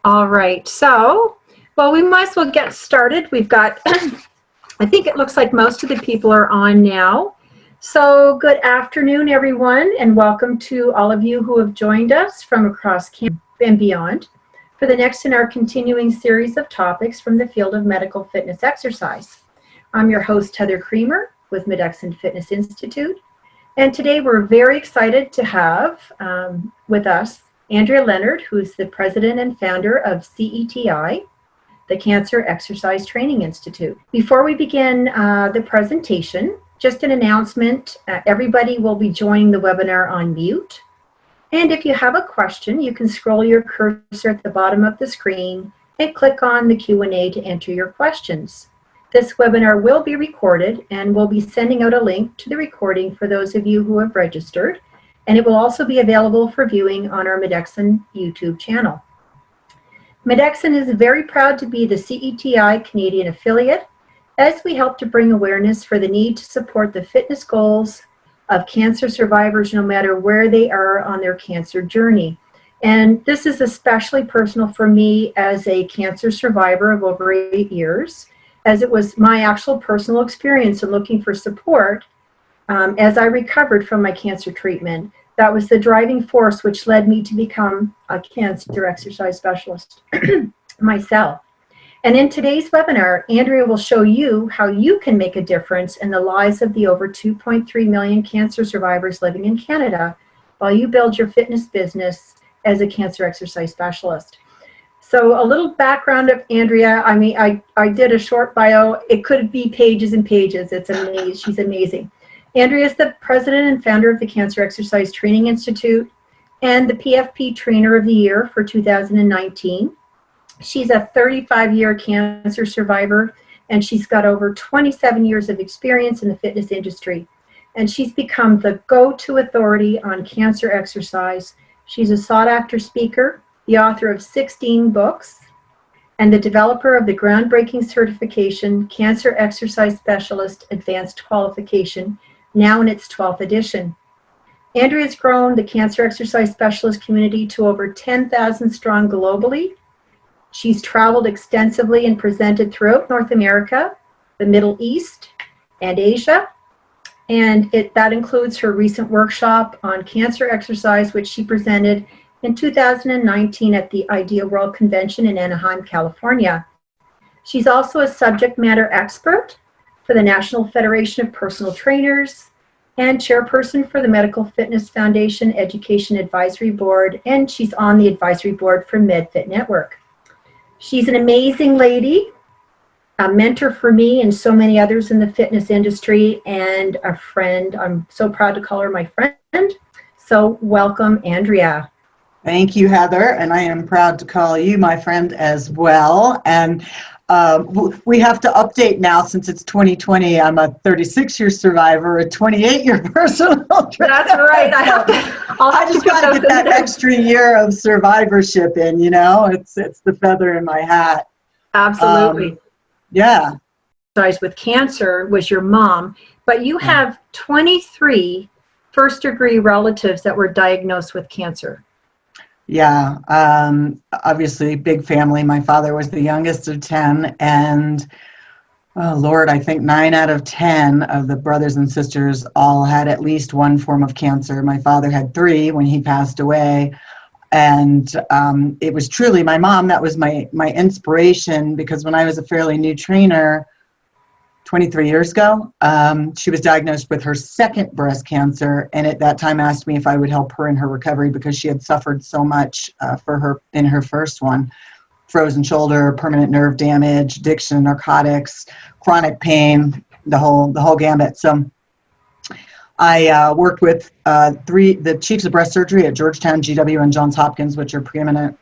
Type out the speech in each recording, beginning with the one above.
All right, so, well, we might as well get started. We've got, I think it looks like most of the people are on now. So good afternoon, everyone, and welcome to all of you who have joined us from across Canada and beyond for the next in our continuing series of topics from the field of medical fitness exercise. I'm your host, Heather Creamer with Medexin Fitness Institute, and today we're very excited to have with us Andrea Leonard, who's the president and founder of CETI, the Cancer Exercise Training Institute. Before we begin the presentation, just an announcement, everybody will be joining the webinar on mute. And if you have a question, you can scroll your cursor at the bottom of the screen and click on the Q&A to enter your questions. This webinar will be recorded, and we'll be sending out a link to the recording for those of you who have registered, and it will also be available for viewing on our Medexin YouTube channel. Medexin is very proud to be the CETI Canadian affiliate, as we help to bring awareness for the need to support the fitness goals of cancer survivors no matter where they are on their cancer journey. And this is especially personal for me as a cancer survivor of over 8 years, as it was my actual personal experience in looking for support as I recovered from my cancer treatment. That was the driving force which led me to become a cancer exercise specialist myself. And in today's webinar, Andrea will show you how you can make a difference in the lives of the over 2.3 million cancer survivors living in Canada while you build your fitness business as a cancer exercise specialist. So a little background of Andrea. I mean, I did a short bio. It could be pages and pages. It's amazing. She's amazing. Andrea is the president and founder of the Cancer Exercise Training Institute and the PFP Trainer of the Year for 2019. She's a 35-year cancer survivor, and she's got over 27 years of experience in the fitness industry. And she's become the go-to authority on cancer exercise. She's a sought-after speaker, the author of 16 books, and the developer of the groundbreaking certification, Cancer Exercise Specialist Advanced Qualification, now in its 12th edition. Andrea has grown the cancer exercise specialist community to over 10,000 strong globally. She's traveled extensively and presented throughout North America, the Middle East, and Asia. And that includes her recent workshop on cancer exercise, which she presented in 2019 at the Idea World Convention in Anaheim, California. She's also a subject matter expert for the National Federation of Personal Trainers and chairperson for the Medical Fitness Foundation Education Advisory Board, and she's on the advisory board for MedFit Network. She's an amazing lady, a mentor for me and so many others in the fitness industry, and a friend. I'm so proud to call her my friend. So welcome, Andrea. Thank you, Heather, and I am proud to call you my friend as well. And we have to update now since it's 2020. I'm a 36-year survivor, a 28-year personal trainer. That's right. I just got to get that extra year of survivorship in, you know. It's the feather in my hat. Absolutely. Yeah. With cancer was your mom, but you have 23 first-degree relatives that were diagnosed with cancer. Yeah, obviously big family. My father was the youngest of 10, and oh Lord, I think 9 out of 10 of the brothers and sisters all had at least one form of cancer. My father had 3 when he passed away, and it was truly my mom that was my inspiration, because when I was a fairly new trainer 23 years ago, she was diagnosed with her second breast cancer, and at that time asked me if I would help her in her recovery because she had suffered so much in her first one. Frozen shoulder, permanent nerve damage, addiction, narcotics, chronic pain, the whole gambit. So I worked with the chiefs of breast surgery at Georgetown, GW, and Johns Hopkins, which are preeminent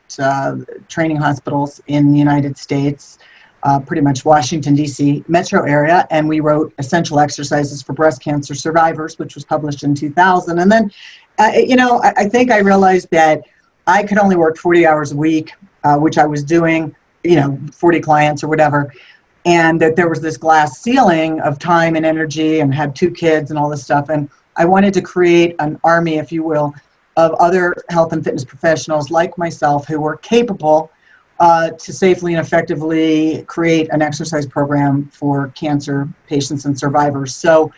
training hospitals in the United States. Pretty much Washington, D.C. metro area, and we wrote Essential Exercises for Breast Cancer Survivors, which was published in 2000. And then, I think I realized that I could only work 40 hours a week, which I was doing, 40 clients or whatever, and that there was this glass ceiling of time and energy, and had 2 kids and all this stuff. And I wanted to create an army, if you will, of other health and fitness professionals like myself who were capable to safely and effectively create an exercise program for cancer patients and survivors. So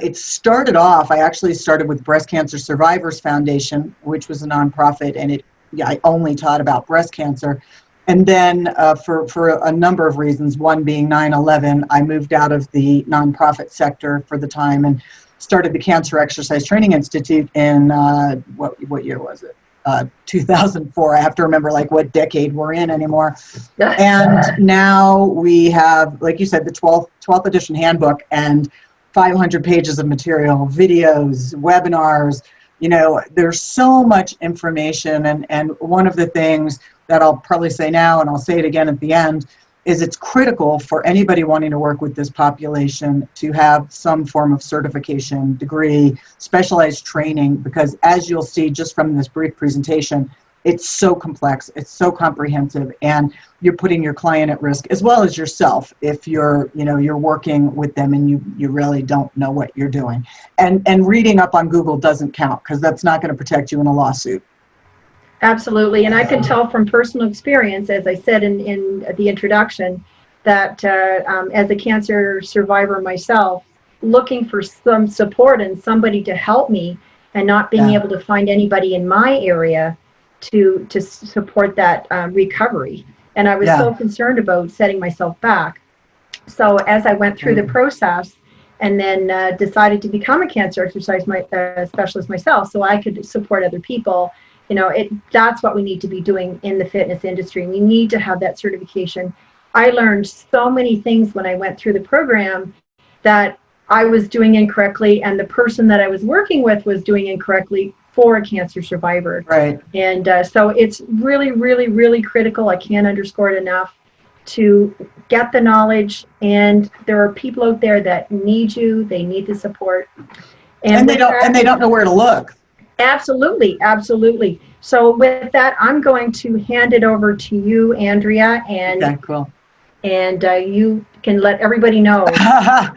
it started off, I actually started with Breast Cancer Survivors Foundation, which was a nonprofit, and I only taught about breast cancer. And then for a number of reasons, one being 9/11, I moved out of the nonprofit sector for the time and started the Cancer Exercise Training Institute in, what year was it? 2004. I have to remember like what decade we're in anymore. And now we have, like you said, the 12th edition handbook and 500 pages of material, videos, webinars. There's so much information. And one of the things that I'll probably say now, and I'll say it again at the end, is it's critical for anybody wanting to work with this population to have some form of certification, degree, specialized training, because as you'll see just from this brief presentation, it's so complex, it's so comprehensive, and you're putting your client at risk as well as yourself if you're working with them and you really don't know what you're doing. And reading up on Google doesn't count, because that's not going to protect you in a lawsuit. Absolutely, and I can tell from personal experience, as I said in the introduction, that as a cancer survivor myself, looking for some support and somebody to help me, and not being able to find anybody in my area to support that recovery. And I was so concerned about setting myself back. So as I went through the process and then decided to become a cancer exercise specialist myself so I could support other people, that's what we need to be doing in the fitness industry. We need to have that certification. I learned so many things when I went through the program that I was doing incorrectly, and the person that I was working with was doing incorrectly for a cancer survivor. Right. And so it's really, really, really critical. I can't underscore it enough to get the knowledge. And there are people out there that need you. They need the support. And they don't know where to look. Absolutely, absolutely. So with that, I'm going to hand it over to you, Andrea, and cool. And you can let everybody know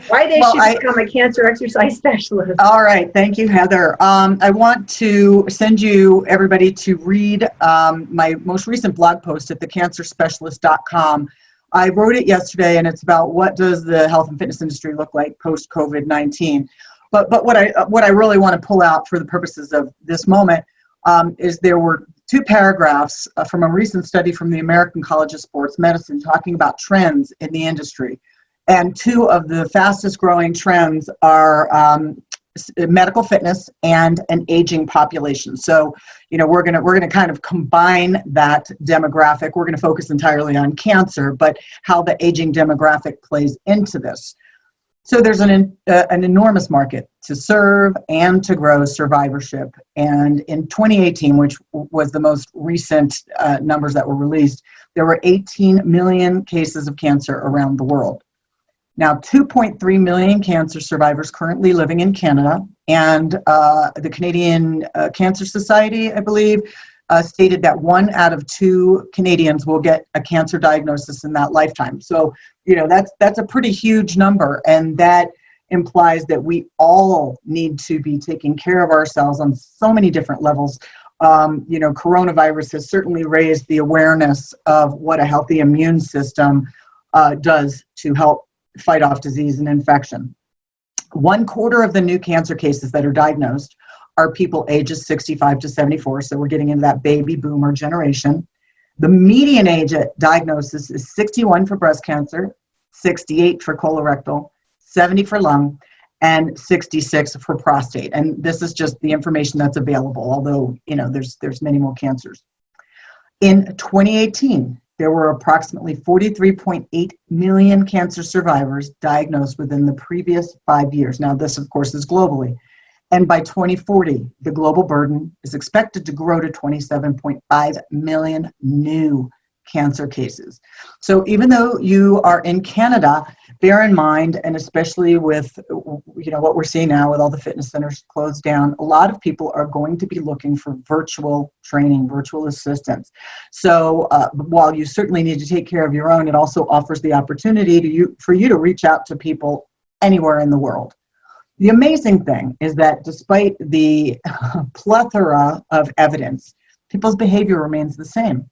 why they should become a cancer exercise specialist. All right, thank you, Heather. I want to send everybody to read my most recent blog post at thecancerspecialist.com. I wrote it yesterday, and it's about what does the health and fitness industry look like post COVID-19. But what I really want to pull out for the purposes of this moment is there were two paragraphs from a recent study from the American College of Sports Medicine talking about trends in the industry. And two of the fastest growing trends are medical fitness and an aging population. So, we're gonna kind of combine that demographic. We're gonna focus entirely on cancer, but how the aging demographic plays into this. So there's an enormous market to serve and to grow survivorship. And in 2018, which was the most recent numbers that were released, there were 18 million cases of cancer around the world. Now, 2.3 million cancer survivors currently living in Canada, and the Canadian Cancer Society, I believe, stated that 1 out of 2 Canadians will get a cancer diagnosis in that lifetime. So, that's a pretty huge number, and that implies that we all need to be taking care of ourselves on so many different levels. Coronavirus has certainly raised the awareness of what a healthy immune system does to help fight off disease and infection. 1/4 of the new cancer cases that are diagnosed are people ages 65 to 74, so we're getting into that baby boomer generation. The median age at diagnosis is 61 for breast cancer, 68 for colorectal, 70 for lung, and 66 for prostate. And this is just the information that's available, although, there's many more cancers. In 2018, there were approximately 43.8 million cancer survivors diagnosed within the previous 5 years. Now, this, of course, is globally. And by 2040, the global burden is expected to grow to 27.5 million new cancer cases. So even though you are in Canada, bear in mind, and especially with what we're seeing now with all the fitness centers closed down, a lot of people are going to be looking for virtual training, virtual assistance. So while you certainly need to take care of your own, it also offers the opportunity for you to reach out to people anywhere in the world. The amazing thing is that despite the plethora of evidence, people's behavior remains the same.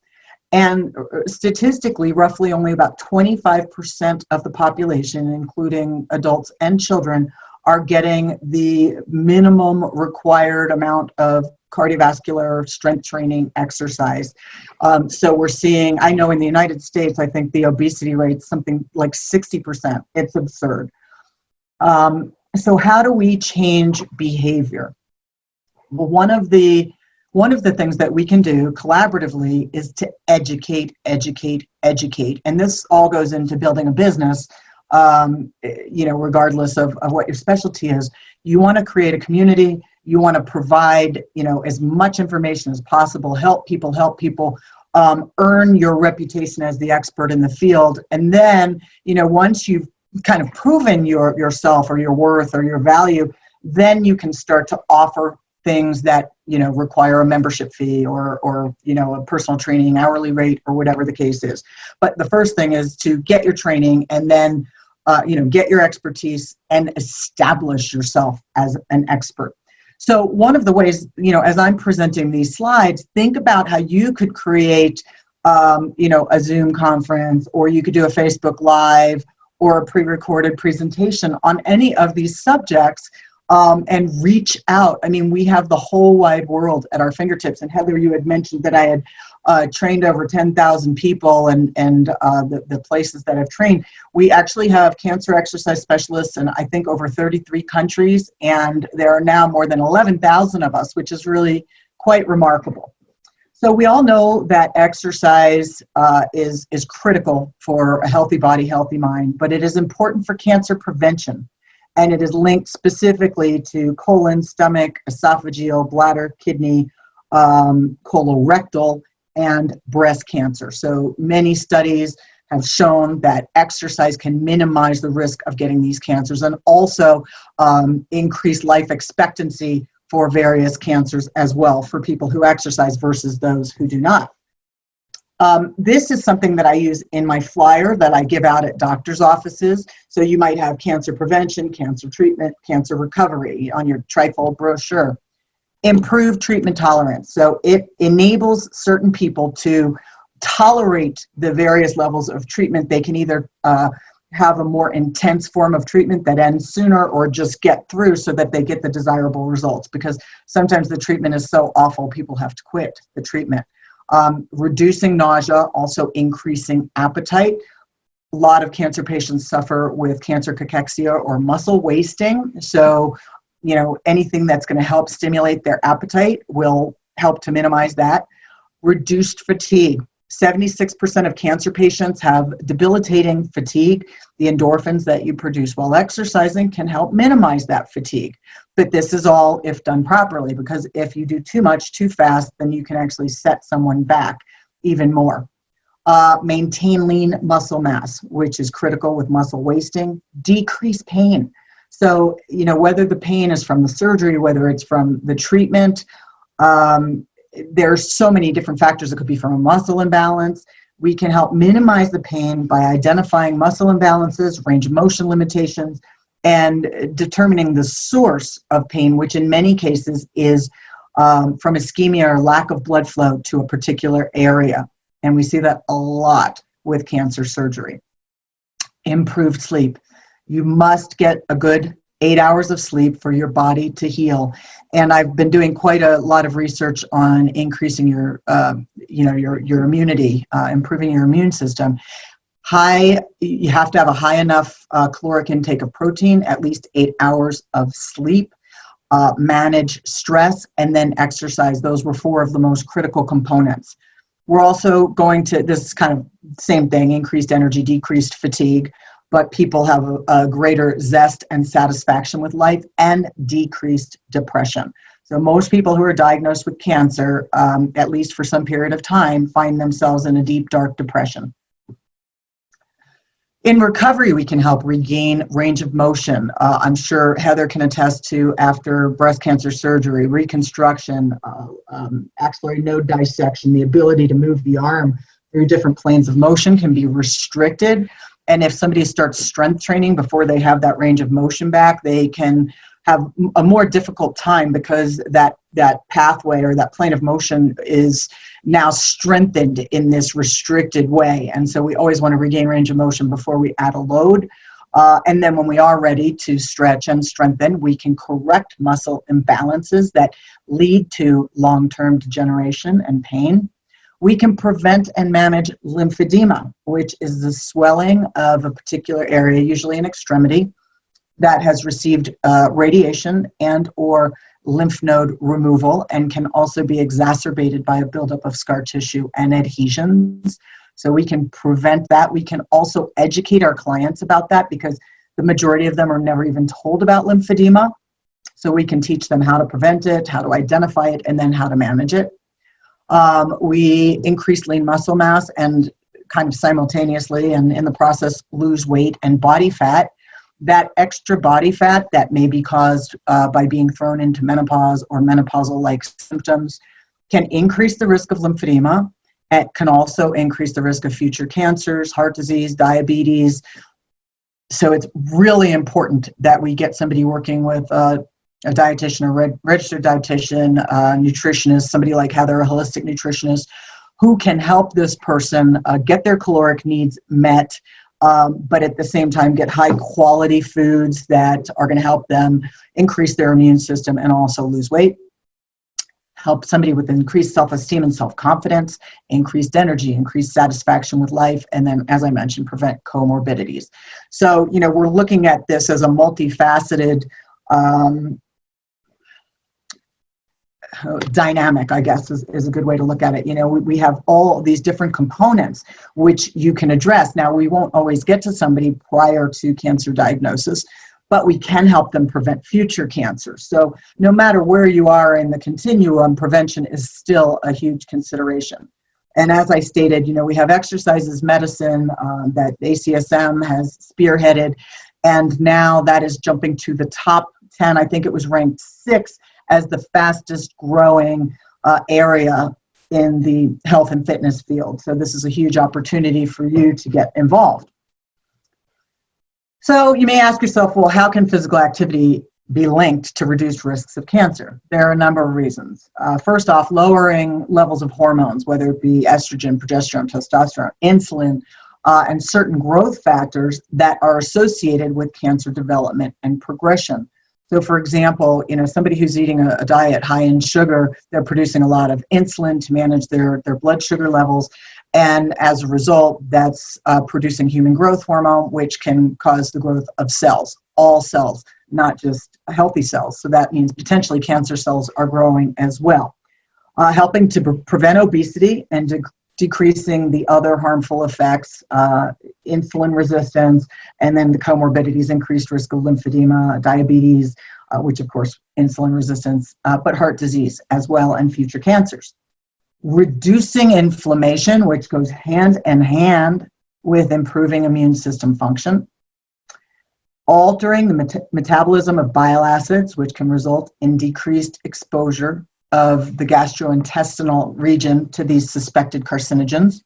And statistically, roughly only about 25% of the population, including adults and children, are getting the minimum required amount of cardiovascular strength training exercise. So we're seeing, I know in the United States, I think the obesity rate's something like 60%. It's absurd. So how do we change behavior? Well, one of the things that we can do collaboratively is to educate. And this all goes into building a business, regardless of what your specialty is. You want to create a community. You want to provide, as much information as possible, help people, earn your reputation as the expert in the field. And then, once you've kind of proven yourself or your worth or your value, then you can start to offer things that, require a membership fee or a personal training hourly rate or whatever the case is. But the first thing is to get your training and then, get your expertise and establish yourself as an expert. So one of the ways, as I'm presenting these slides, think about how you could create, a Zoom conference, or you could do a Facebook Live or a pre-recorded presentation on any of these subjects, and reach out. I mean, we have the whole wide world at our fingertips. And Heather, you had mentioned that I had trained over 10,000 people, and the places that I've trained. We actually have cancer exercise specialists in, I think, over 33 countries, and there are now more than 11,000 of us, which is really quite remarkable. So we all know that exercise is critical for a healthy body, healthy mind, but it is important for cancer prevention. And it is linked specifically to colon, stomach, esophageal, bladder, kidney, colorectal, and breast cancer. So many studies have shown that exercise can minimize the risk of getting these cancers, and also increase life expectancy for various cancers as well for people who exercise versus those who do not. This is something that I use in my flyer that I give out at doctor's offices. So you might have cancer prevention, cancer treatment, cancer recovery on your trifold brochure. Improved treatment tolerance. So it enables certain people to tolerate the various levels of treatment. They can either have a more intense form of treatment that ends sooner, or just get through so that they get the desirable results, because sometimes the treatment is so awful people have to quit the treatment. Reducing nausea, also increasing appetite. A lot of cancer patients suffer with cancer cachexia or muscle wasting. So, anything that's going to help stimulate their appetite will help to minimize that. Reduced fatigue. 76% of cancer patients have debilitating fatigue. The endorphins that you produce while exercising can help minimize that fatigue. But this is all if done properly, because if you do too much too fast, then you can actually set someone back even more. Maintain lean muscle mass, which is critical with muscle wasting. Decrease pain. So, whether the pain is from the surgery, whether it's from the treatment, there's so many different factors. It could be from a muscle imbalance. We can help minimize the pain by identifying muscle imbalances, range of motion limitations, and determining the source of pain, which in many cases is from ischemia or lack of blood flow to a particular area. And we see that a lot with cancer surgery. Improved sleep. You must get a good 8 hours of sleep for your body to heal. And I've been doing quite a lot of research on increasing your immunity, improving your immune system. You have to have a high enough caloric intake of protein, at least 8 hours of sleep, manage stress, and then exercise. Those were 4 of the most critical components. We're also going to, this is kind of same thing, increased energy, decreased fatigue, but people have a greater zest and satisfaction with life, and decreased depression. So most people who are diagnosed with cancer, at least for some period of time, find themselves in a deep, dark depression. In recovery, we can help regain range of motion. I'm sure Heather can attest to, after breast cancer surgery, reconstruction, axillary node dissection, the ability to move the arm through different planes of motion can be restricted. And if somebody starts strength training before they have that range of motion back, they can have a more difficult time, because that that pathway or that plane of motion is now strengthened in this restricted way. And so we always want to regain range of motion before we add a load. And then when we are ready to stretch and strengthen, we can correct muscle imbalances that lead to long-term degeneration and pain. We can prevent and manage lymphedema, which is the swelling of a particular area, usually an extremity, that has received radiation and or lymph node removal, and can also be exacerbated by a buildup of scar tissue and adhesions. So we can prevent that. We can also educate our clients about that, because the majority of them are never even told about lymphedema. So we can teach them how to prevent it, how to identify it, and then how to manage it. We increase lean muscle mass and kind of simultaneously, and in the process, lose weight and body fat. That extra body fat that may be caused by being thrown into menopause or menopausal-like symptoms can increase the risk of lymphedema. It can also increase the risk of future cancers, heart disease, diabetes. So it's really important that we get somebody working with a dietitian, a registered dietitian, a nutritionist, somebody like Heather, a holistic nutritionist, who can help this person get their caloric needs met, but at the same time get high quality foods that are going to help them increase their immune system and also lose weight. Help somebody with increased self-esteem and self-confidence, increased energy, increased satisfaction with life, and then, as I mentioned, prevent comorbidities. So, we're looking at this as a multifaceted dynamic, I guess, is a good way to look at it. We have all these different components which you can address. Now, we won't always get to somebody prior to cancer diagnosis, but we can help them prevent future cancer. So no matter where you are in the continuum, prevention is still a huge consideration. And as I stated, we have exercise as medicine that ACSM has spearheaded, and now that is jumping to the top 10. I think it was ranked 6 as the fastest growing area in the health and fitness field. So this is a huge opportunity for you to get involved. So you may ask yourself, well, how can physical activity be linked to reduced risks of cancer? There are a number of reasons. First off, lowering levels of hormones, whether it be estrogen, progesterone, testosterone, insulin, and certain growth factors that are associated with cancer development and progression. So for example, somebody who's eating a diet high in sugar, they're producing a lot of insulin to manage their blood sugar levels. And as a result, that's producing human growth hormone, which can cause the growth of cells, all cells, not just healthy cells. So that means potentially cancer cells are growing as well. Helping to prevent obesity and decreasing the other harmful effects, insulin resistance, and then the comorbidities, increased risk of lymphedema, diabetes, which of course, insulin resistance, but heart disease as well, and future cancers. Reducing inflammation, which goes hand in hand with improving immune system function. Altering the metabolism of bile acids, which can result in decreased exposure of the gastrointestinal region to these suspected carcinogens.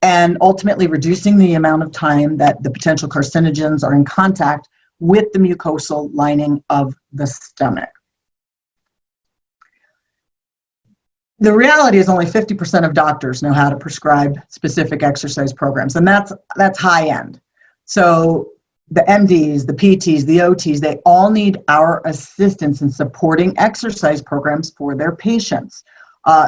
And ultimately reducing the amount of time that the potential carcinogens are in contact with the mucosal lining of the stomach. The reality is only 50% of doctors know how to prescribe specific exercise programs, and that's high end. So the MDs, the PTs, the OTs, they all need our assistance in supporting exercise programs for their patients.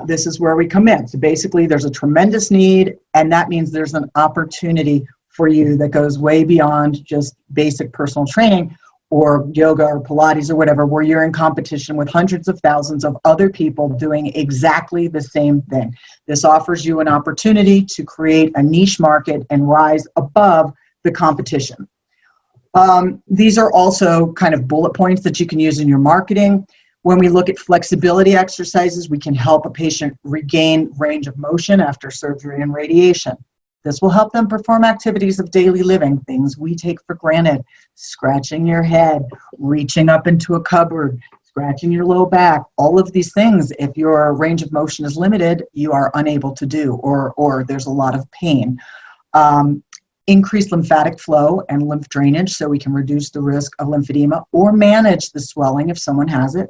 This is where we come in. So basically there's a tremendous need, and that means there's an opportunity for you that goes way beyond just basic personal training or yoga or Pilates or whatever, where you're in competition with hundreds of thousands of other people doing exactly the same thing. This offers you an opportunity to create a niche market and rise above the competition. These are also kind of bullet points that you can use in your marketing. When we look at flexibility exercises, we can help a patient regain range of motion after surgery and radiation. This will help them perform activities of daily living, things we take for granted: scratching your head, reaching up into a cupboard, scratching your low back. All of these things, if your range of motion is limited, you are unable to do, or there's a lot of pain. Increase lymphatic flow and lymph drainage so we can reduce the risk of lymphedema or manage the swelling if someone has it.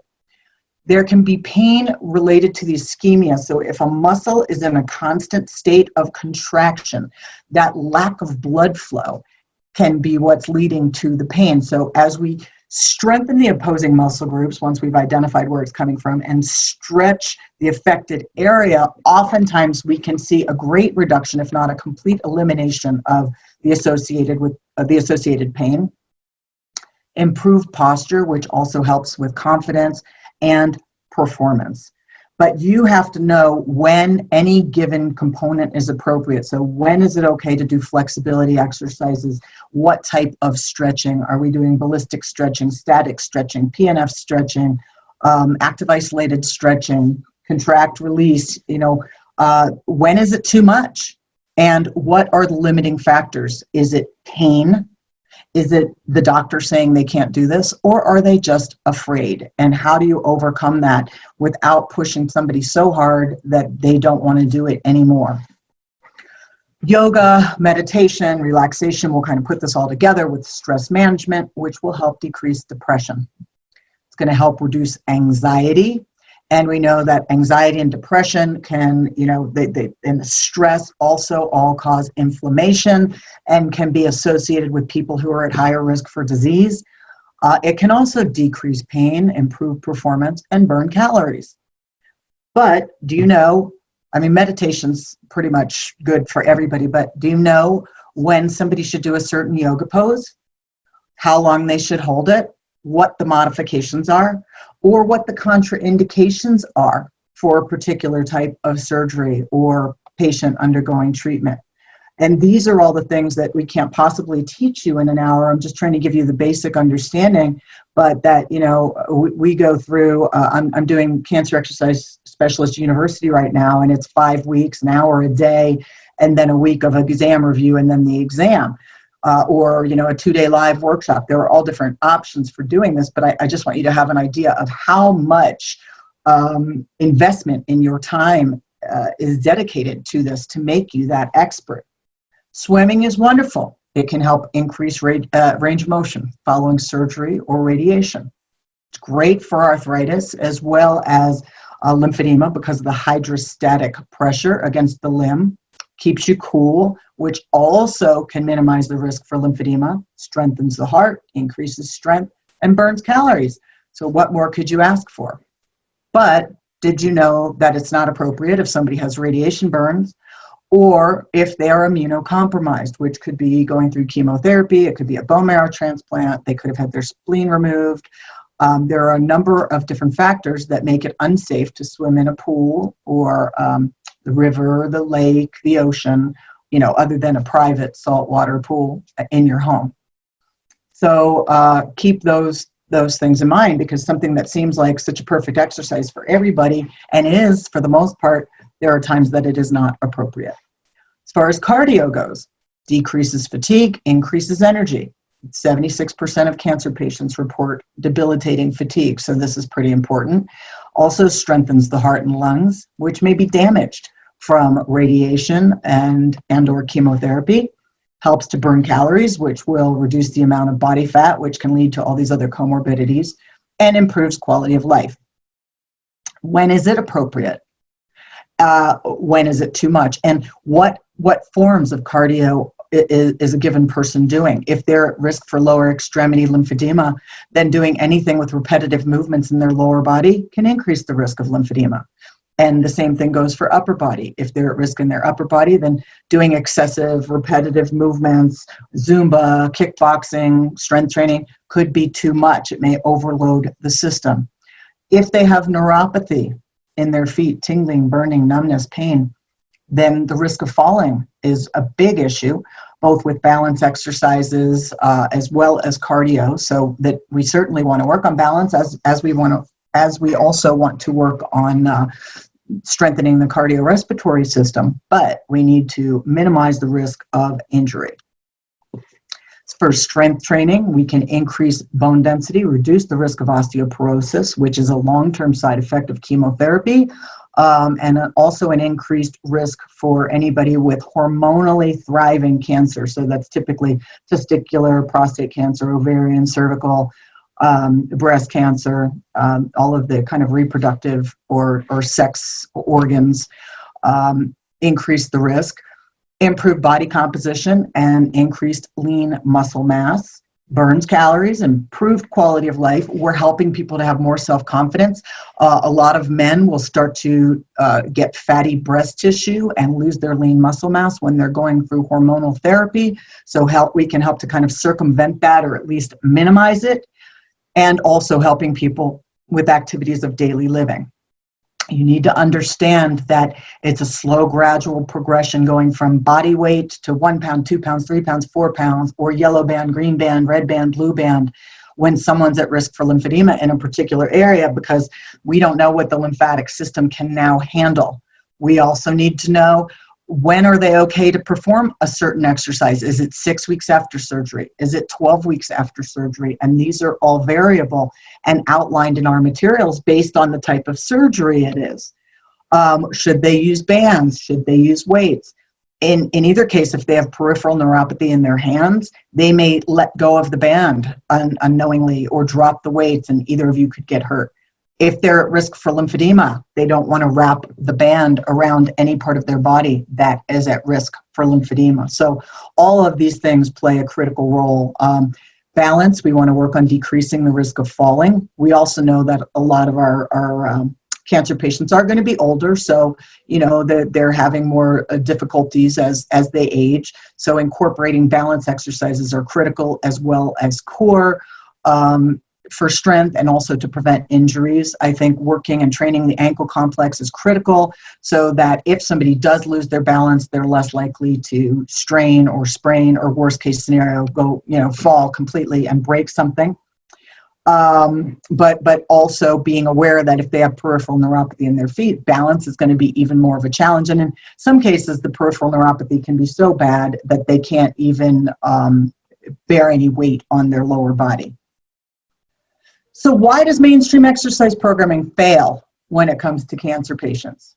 There can be pain related to the ischemia. So if a muscle is in a constant state of contraction, that lack of blood flow can be what's leading to the pain. So as we strengthen the opposing muscle groups, once we've identified where it's coming from, and stretch the affected area, oftentimes we can see a great reduction, if not a complete elimination of the associated pain. Improved posture, which also helps with confidence and performance. But you have to know when any given component is appropriate. So when is it okay to do flexibility exercises? What type of stretching? Are we doing ballistic stretching, static stretching, PNF stretching, active isolated stretching, contract release? When is it too much? And what are the limiting factors? Is it pain? Is it the doctor saying they can't do this, or are they just afraid? And how do you overcome that without pushing somebody so hard that they don't want to do it anymore? Yoga, meditation, relaxation will kind of put this all together with stress management, which will help decrease depression. It's going to help reduce anxiety. And we know that anxiety and depression can, and stress also all cause inflammation and can be associated with people who are at higher risk for disease. It can also decrease pain, improve performance, and burn calories. But do you know, meditation's pretty much good for everybody, but do you know when somebody should do a certain yoga pose? How long they should hold it? What the modifications are, or what the contraindications are for a particular type of surgery or patient undergoing treatment. And these are all the things that we can't possibly teach you in an hour. I'm just trying to give you the basic understanding, but that, we go through, I'm doing Cancer Exercise Specialist University right now, and it's 5 weeks, an hour a day, and then a week of exam review, and then the exam. Or a 2-day live workshop. There are all different options for doing this, but I just want you to have an idea of how much investment in your time is dedicated to this to make you that expert. Swimming is wonderful. It can help increase range of motion following surgery or radiation. It's great for arthritis as well as lymphedema because of the hydrostatic pressure against the limb. Keeps you cool, which also can minimize the risk for lymphedema, strengthens the heart, increases strength, and burns calories. So what more could you ask for? But did you know that it's not appropriate if somebody has radiation burns or if they are immunocompromised, which could be going through chemotherapy, it could be a bone marrow transplant, they could have had their spleen removed. There are a number of different factors that make it unsafe to swim in a pool or the river, the lake, the ocean, other than a private saltwater pool in your home. So keep those things in mind, because something that seems like such a perfect exercise for everybody, and is for the most part, there are times that it is not appropriate. As far as cardio goes, decreases fatigue, increases energy. 76% of cancer patients report debilitating fatigue, so this is pretty important. Also strengthens the heart and lungs, which may be damaged from radiation and or chemotherapy. Helps to burn calories, which will reduce the amount of body fat, which can lead to all these other comorbidities, and improves quality of life. When is it appropriate? When is it too much? And what forms of cardio is a given person doing? If they're at risk for lower extremity lymphedema, then doing anything with repetitive movements in their lower body can increase the risk of lymphedema. And the same thing goes for upper body. If they're at risk in their upper body, then doing excessive repetitive movements, Zumba, kickboxing, strength training could be too much. It may overload the system. If they have neuropathy in their feet, tingling, burning, numbness, pain, then the risk of falling is a big issue, both with balance exercises as well as cardio. So that we certainly want to work on balance as we also want to work on strengthening the cardiorespiratory system, but we need to minimize the risk of injury. For strength training, we can increase bone density, reduce the risk of osteoporosis, which is a long-term side effect of chemotherapy, and also an increased risk for anybody with hormonally thriving cancer. So that's typically testicular, prostate cancer, ovarian, cervical, breast cancer, all of the kind of reproductive or sex organs, increase the risk. Improved body composition and increased lean muscle mass, burns calories, improved quality of life. We're helping people to have more self-confidence. A lot of men will start to get fatty breast tissue and lose their lean muscle mass when they're going through hormonal therapy. So we can help to kind of circumvent that or at least minimize it, and also helping people with activities of daily living. You need to understand that it's a slow, gradual progression going from body weight to 1 pound, 2 pounds, 3 pounds, 4 pounds, or yellow band, green band, red band, blue band, when someone's at risk for lymphedema in a particular area, because we don't know what the lymphatic system can now handle. We also need to know, when are they okay to perform a certain exercise? Is it 6 weeks after surgery? Is it 12 weeks after surgery? And these are all variable and outlined in our materials based on the type of surgery it is. Should they use bands? Should they use weights? In either case, if they have peripheral neuropathy in their hands, they may let go of the band unknowingly or drop the weights, and either of you could get hurt. If they're at risk for lymphedema, they don't want to wrap the band around any part of their body that is at risk for lymphedema. So all of these things play a critical role. Balance, we want to work on decreasing the risk of falling. We also know that a lot of our cancer patients are going to be older, so they're having more difficulties as they age. So incorporating balance exercises are critical, as well as core, for strength and also to prevent injuries. I think working and training the ankle complex is critical, so that if somebody does lose their balance, they're less likely to strain or sprain, or worst case scenario, fall completely and break something. But also being aware that if they have peripheral neuropathy in their feet, balance is going to be even more of a challenge. And in some cases, the peripheral neuropathy can be so bad that they can't even bear any weight on their lower body. So why does mainstream exercise programming fail when it comes to cancer patients?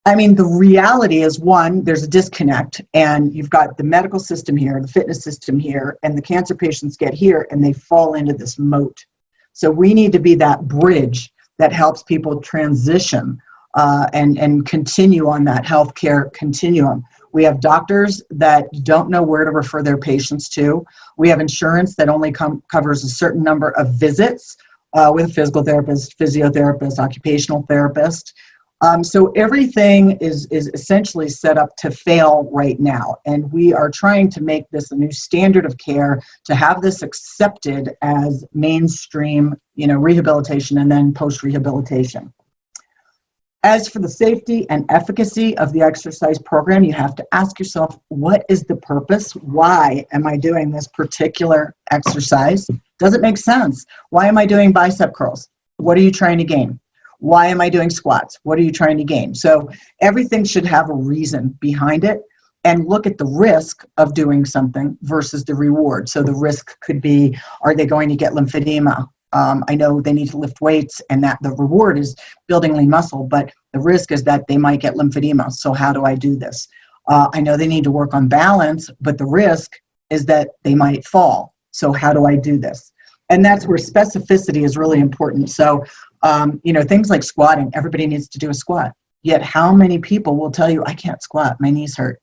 I mean, the reality is, one, there's a disconnect, and you've got the medical system here, the fitness system here, and the cancer patients get here and they fall into this moat. So we need to be that bridge that helps people transition and continue on that healthcare continuum. We have doctors that don't know where to refer their patients to. We have insurance that only covers a certain number of visits with a physical therapist, physiotherapist, occupational therapist. So everything is essentially set up to fail right now. And we are trying to make this a new standard of care, to have this accepted as mainstream, rehabilitation and then post-rehabilitation. As for the safety and efficacy of the exercise program, you have to ask yourself, what is the purpose? Why am I doing this particular exercise? Does it make sense? Why am I doing bicep curls? What are you trying to gain? Why am I doing squats? What are you trying to gain? So everything should have a reason behind it, and look at the risk of doing something versus the reward. So the risk could be, are they going to get lymphedema? I know they need to lift weights, and that the reward is building lean muscle, but the risk is that they might get lymphedema. So how do I do this? I know they need to work on balance, but the risk is that they might fall. So how do I do this? And that's where specificity is really important. So, things like squatting, everybody needs to do a squat. Yet how many people will tell you, I can't squat, my knees hurt.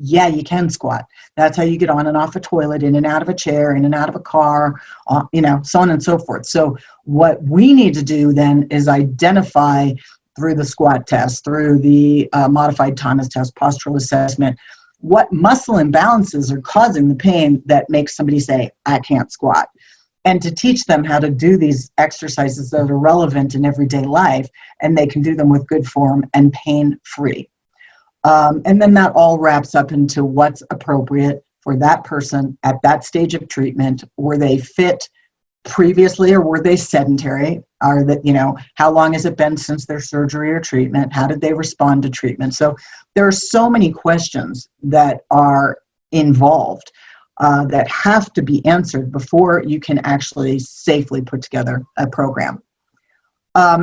Yeah, you can squat. That's how you get on and off a toilet, in and out of a chair, in and out of a car, so on and so forth. So what we need to do then is identify through the squat test, through the modified Thomas test, postural assessment, what muscle imbalances are causing the pain that makes somebody say, I can't squat. And to teach them how to do these exercises that are relevant in everyday life, and they can do them with good form and pain-free. And then that all wraps up into what's appropriate for that person at that stage of treatment. Were they fit previously, or were they sedentary? Are that, how long has it been since their surgery or treatment? How did they respond to treatment? So there are so many questions that are involved that have to be answered before you can actually safely put together a program.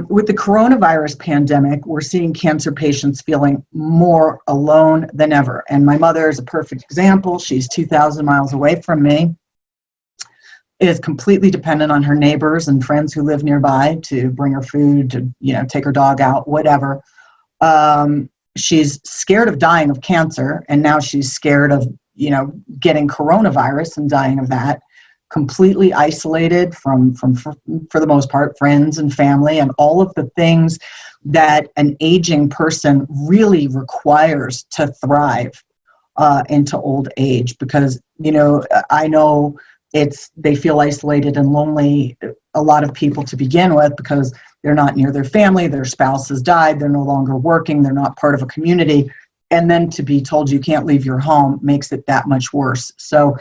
With the coronavirus pandemic, we're seeing cancer patients feeling more alone than ever. And my mother is a perfect example. She's 2,000 miles away from me. is completely dependent on her neighbors and friends who live nearby to bring her food, to, take her dog out, whatever. She's scared of dying of cancer, and now she's scared of, getting coronavirus and dying of that. Completely isolated from for the most part, friends and family, and all of the things that an aging person really requires to thrive into old age. Because, I know they feel isolated and lonely, a lot of people to begin with, because they're not near their family, their spouse has died, they're no longer working, they're not part of a community. And then to be told you can't leave your home makes it that much worse. So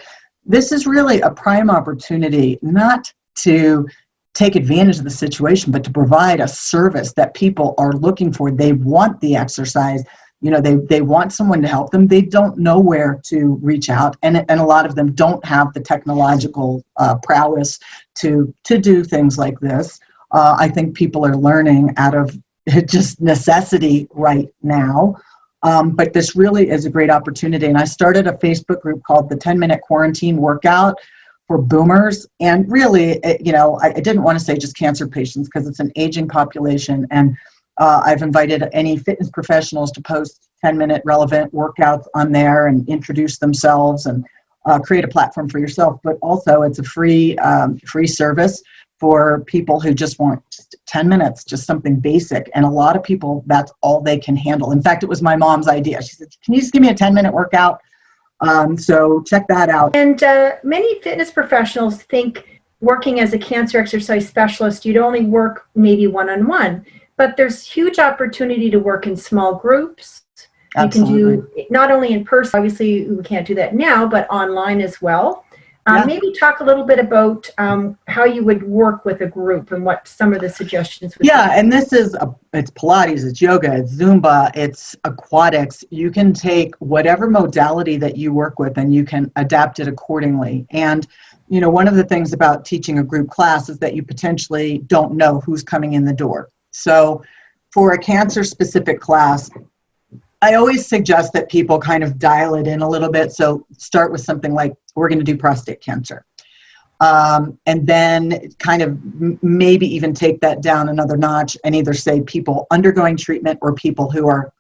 this is really a prime opportunity not to take advantage of the situation, but to provide a service that people are looking for. They want the exercise. They want someone to help them. They don't know where to reach out. And a lot of them don't have the technological prowess to do things like this. I think people are learning out of just necessity right now. But this really is a great opportunity. And I started a Facebook group called the 10-Minute Quarantine Workout for Boomers. And really, I didn't want to say just cancer patients, because it's an aging population. And I've invited any fitness professionals to post 10-minute relevant workouts on there and introduce themselves and create a platform for yourself. But also it's a free service for people who just want just 10 minutes, just something basic. And a lot of people, that's all they can handle. In fact, it was my mom's idea. She said, can you just give me a 10-minute workout? So check that out. And many fitness professionals think working as a cancer exercise specialist, you'd only work maybe one-on-one, but there's huge opportunity to work in small groups. Absolutely. You can do not only in person, obviously we can't do that now, but online as well. Maybe talk a little bit about how you would work with a group and what some of the suggestions would be. And this is, it's Pilates, it's yoga, it's Zumba, it's aquatics. You can take whatever modality that you work with and you can adapt it accordingly. And, one of the things about teaching a group class is that you potentially don't know who's coming in the door. So for a cancer-specific class, I always suggest that people kind of dial it in a little bit. So start with something like, we're going to do prostate cancer. And then kind of maybe even take that down another notch and either say people undergoing treatment or people who are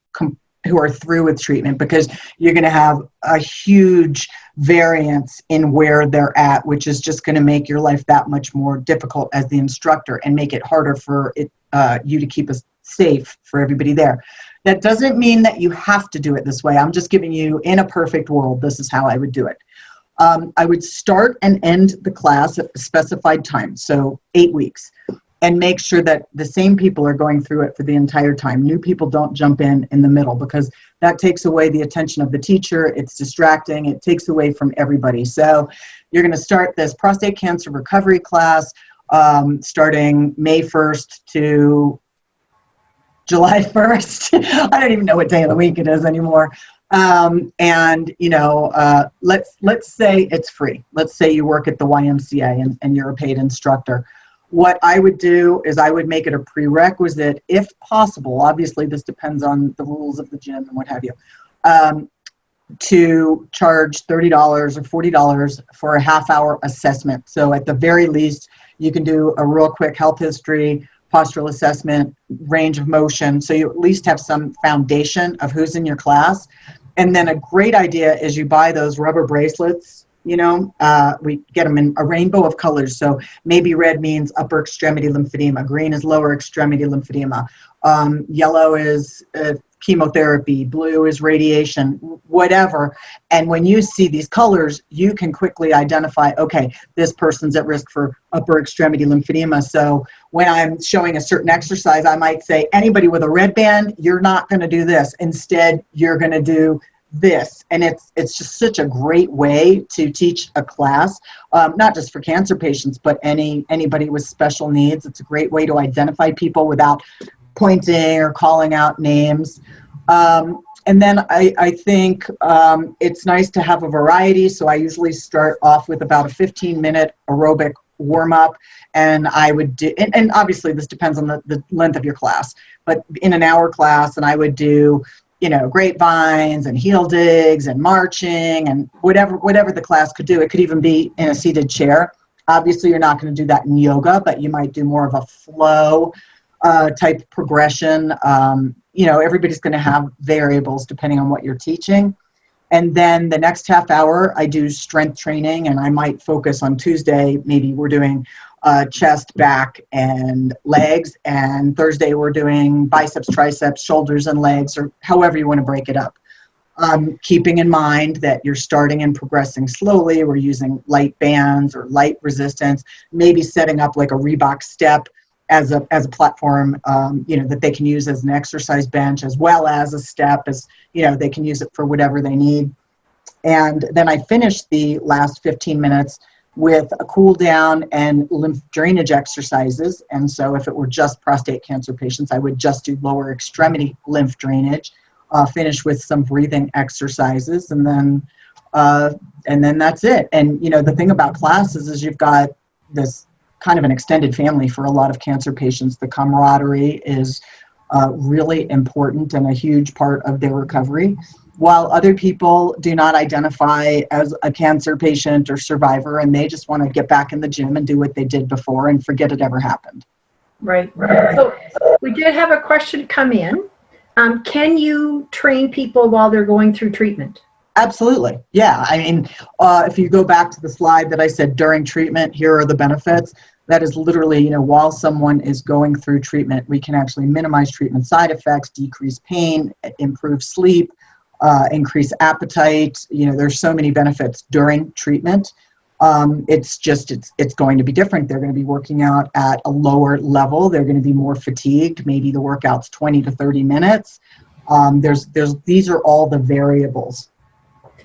through with treatment, because you're going to have a huge variance in where they're at, which is just going to make your life that much more difficult as the instructor and make it harder for you to keep us safe for everybody there. That doesn't mean that you have to do it this way. I'm just giving you, in a perfect world, this is how I would do it. I would start and end the class at a specified time, so 8 weeks, and make sure that the same people are going through it for the entire time. New people don't jump in the middle, because that takes away the attention of the teacher. It's distracting. It takes away from everybody. So you're going to start this prostate cancer recovery class starting May 1st to July 1st. I don't even know what day of the week it is anymore. Let's say it's free. Let's say you work at the YMCA and you're a paid instructor. What I would do is I would make it a prerequisite, if possible. Obviously, this depends on the rules of the gym and what have you, to charge $30 or $40 for a half-hour assessment. So at the very least, you can do a real quick health history, postural assessment, range of motion, so you at least have some foundation of who's in your class. And then a great idea is you buy those rubber bracelets. We get them in a rainbow of colors. So maybe red means upper extremity lymphedema, green is lower extremity lymphedema, yellow is chemotherapy, blue is radiation, whatever. And when you see these colors, you can quickly identify, okay, this person's at risk for upper extremity lymphedema. So when I'm showing a certain exercise, I might say, anybody with a red band, you're not going to do this. Instead, you're going to do this. And it's just such a great way to teach a class, not just for cancer patients, but anybody with special needs. It's a great way to identify people without pointing or calling out names. And then I think it's nice to have a variety. So I usually start off with about a 15-minute aerobic warm-up. And I would do, and obviously this depends on the length of your class, but in an hour class, and I would do, grapevines and heel digs and marching and whatever the class could do. It could even be in a seated chair. Obviously, you're not going to do that in yoga, but you might do more of a flow type progression. Everybody's going to have variables depending on what you're teaching. And then the next half hour, I do strength training, and I might focus on Tuesday. Maybe we're doing chest, back, and legs. And Thursday, we're doing biceps, triceps, shoulders, and legs, or however you want to break it up. Keeping in mind that you're starting and progressing slowly. We're using light bands or light resistance, maybe setting up like a Reebok step as a platform, that they can use as an exercise bench, as well as a step, as they can use it for whatever they need. And then I finish the last 15 minutes with a cool down and lymph drainage exercises. And so if it were just prostate cancer patients, I would just do lower extremity lymph drainage, finish with some breathing exercises, and then that's it. And the thing about classes is you've got this kind of an extended family for a lot of cancer patients. The camaraderie is really important and a huge part of their recovery. While other people do not identify as a cancer patient or survivor, and they just want to get back in the gym and do what they did before and forget it ever happened. Right. So we did have a question come in. Can you train people while they're going through treatment? Absolutely. Yeah. I mean, if you go back to the slide that I said during treatment, here are the benefits. That is literally, while someone is going through treatment, we can actually minimize treatment side effects, decrease pain, improve sleep, increase appetite. There's so many benefits during treatment. It's going to be different. They're going to be working out at a lower level. They're going to be more fatigued. Maybe the workout's 20 to 30 minutes. These are all the variables.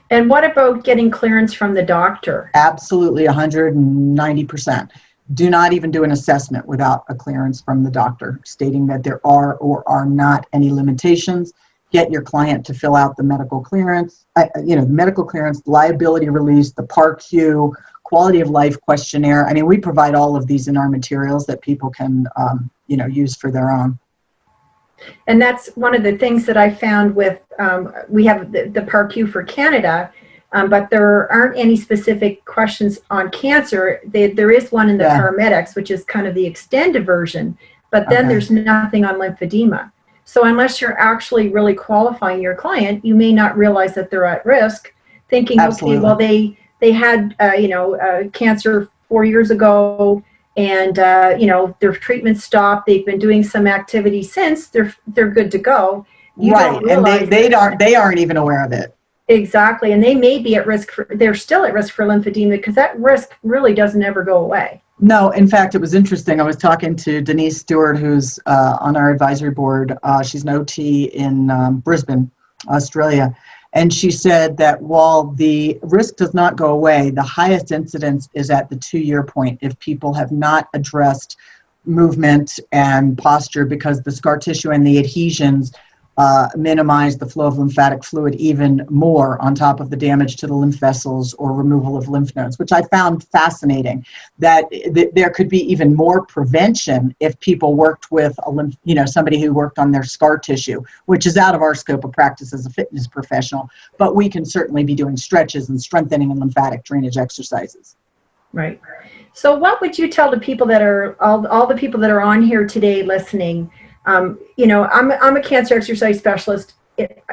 And what about getting clearance from the doctor? Absolutely, 190%. Do not even do an assessment without a clearance from the doctor stating that there are or are not any limitations. Get your client to fill out the medical clearance, the medical clearance, liability release, the PAR-Q, quality of life questionnaire. I mean, we provide all of these in our materials that people can, use for their own. And that's one of the things that I found with, we have the PAR-Q for Canada, but there aren't any specific questions on cancer. There is one in the paramedics, which is kind of the extended version, but then there's nothing on lymphedema. So unless you're actually really qualifying your client, you may not realize that they're at risk, thinking, Absolutely. Okay, well, they had, cancer 4 years ago, and, their treatment stopped. They've been doing some activity since. They're good to go. Right, and they aren't even aware of it. Exactly, and they may be at risk they're still at risk for lymphedema, because that risk really doesn't ever go away. No, in fact, it was interesting. I was talking to Denise Stewart, who's on our advisory board. She's an OT in Brisbane, Australia. And she said that while the risk does not go away, the highest incidence is at the 2-year point if people have not addressed movement and posture, because the scar tissue and the adhesions minimize the flow of lymphatic fluid even more, on top of the damage to the lymph vessels or removal of lymph nodes, which I found fascinating, that there could be even more prevention if people worked with somebody who worked on their scar tissue, which is out of our scope of practice as a fitness professional, but we can certainly be doing stretches and strengthening and lymphatic drainage exercises. Right. So what would you tell the people that are, all the people that are on here today listening? I'm a cancer exercise specialist,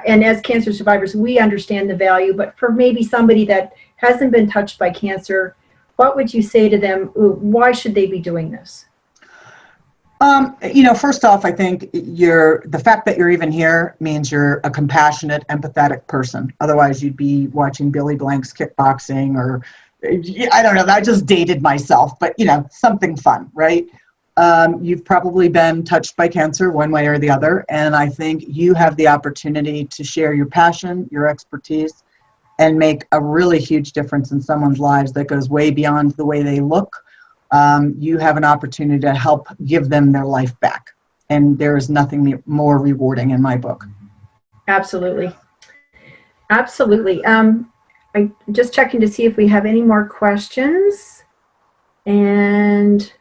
and as cancer survivors, we understand the value, but for maybe somebody that hasn't been touched by cancer, what would you say to them? Why should they be doing this? First off, I think the fact that you're even here means you're a compassionate, empathetic person. Otherwise, you'd be watching Billy Blank's kickboxing, or I don't know, I just dated myself, but something fun, right? You've probably been touched by cancer one way or the other, and I think you have the opportunity to share your passion, your expertise, and make a really huge difference in someone's lives that goes way beyond the way they look. You have an opportunity to help give them their life back, and there is nothing more rewarding in my book. Absolutely. Absolutely. I'm just checking to see if we have any more questions, and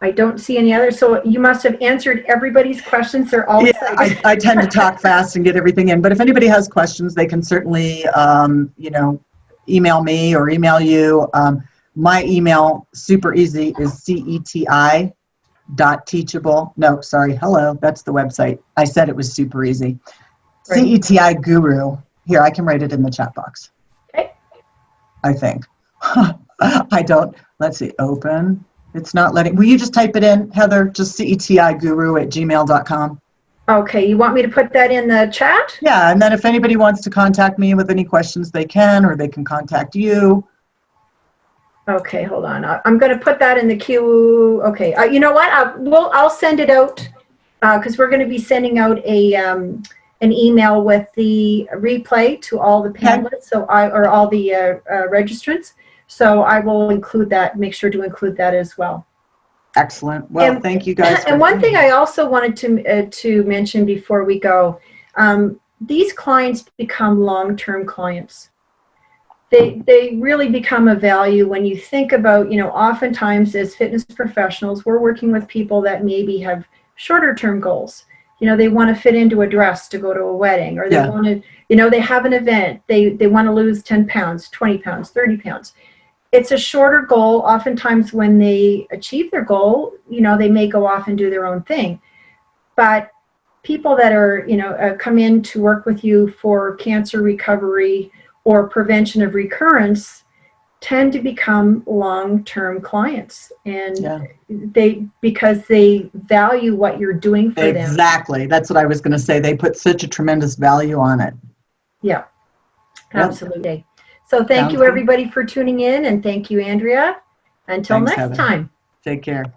I don't see any others. So you must have answered everybody's questions. They're all excited. I tend to talk fast and get everything in, but if anybody has questions, they can certainly, email me or email you. My email, super easy, is ceti.teachable. No, sorry. Hello. That's the website. I said it was super easy. Right. CETI guru. Here, I can write it in the chat box. Okay. I think. I don't. Let's see. Open. It's not letting. Will you just type it in, Heather? Just cetiguru@gmail.com. Okay, you want me to put that in the chat? Yeah, and then if anybody wants to contact me with any questions, they can, or they can contact you. Okay, hold on. I'm going to put that in the queue. Okay, you know what? I'll send it out because we're going to be sending out an email with the replay to all the panelists, or all the registrants. So I will include that. Make sure to include that as well. Excellent. Well, thank you guys. And one thing I also wanted to mention before we go, these clients become long-term clients. They really become a value when you think about, oftentimes as fitness professionals, we're working with people that maybe have shorter term goals. They want to fit into a dress to go to a wedding, or they want to, they have an event, they want to lose 10 pounds, 20 pounds, 30 pounds. It's a shorter goal. Oftentimes when they achieve their goal, they may go off and do their own thing. But people that are, come in to work with you for cancer recovery or prevention of recurrence tend to become long-term clients, and because they value what you're doing for them. Exactly. That's what I was going to say. They put such a tremendous value on it. Yeah, absolutely. So thank you everybody for tuning in, and thank you, Andrea. Until next time. Take care.